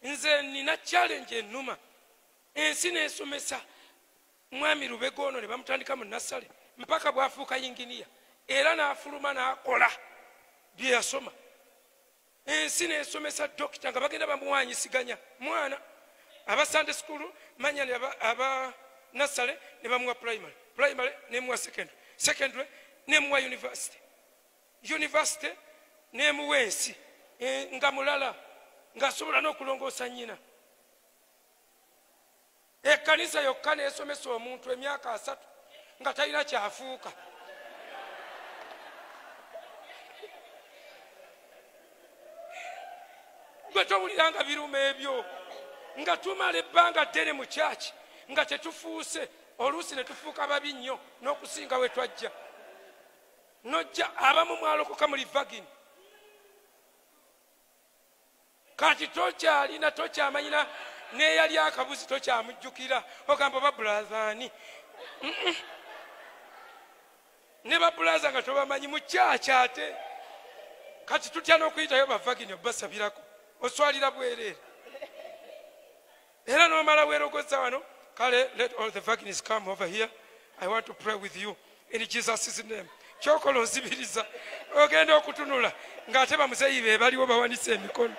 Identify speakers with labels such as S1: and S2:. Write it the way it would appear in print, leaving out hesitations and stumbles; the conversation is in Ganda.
S1: nze nina challenge ennuma ensi n'esomesa mwami Lubega ono ne bamutandika mu Nassale mpaka bwafuuka yinginiya era n'afuluma n'akola bye yasoma. Ensi n'esomesa dokita nga bagenda bamuwanyisiganya mwana aba Sunday school manya aba Nassale ne bamuwa primary ne muwa secondary ne muwa university ne muwa ensi nga mulala ng'asobola n'okulongoosa nnyina. Ekkanisa yokka n'esomesa omuntu emyaka 3 nga talina kyafuuka. Gwe towuliranga biruma ebyo nga tumala ebbanga ddene mu kyaki nga tetufuuse oluusi ne tufuuka babi nnyo n'okusinga we twajja. Nojja abamu mwalokoka muli vagini kati tokyalina tokyamanyina n'eyali akabuzi tokyamujjukira ogamba babulazani ne babulaza nga tobamanyi mu kyaki ate kati tutya n'okuyitayo bavagini obbasabirako oswalira bwereere era n'omala weerogoza wano kale let all the vaginis come over here. I want to pray with you in Jesus' name. Kyokola ozibiriza ogenda okutunula ng'ate bamuzeeyi be baliwo bawanise emikono.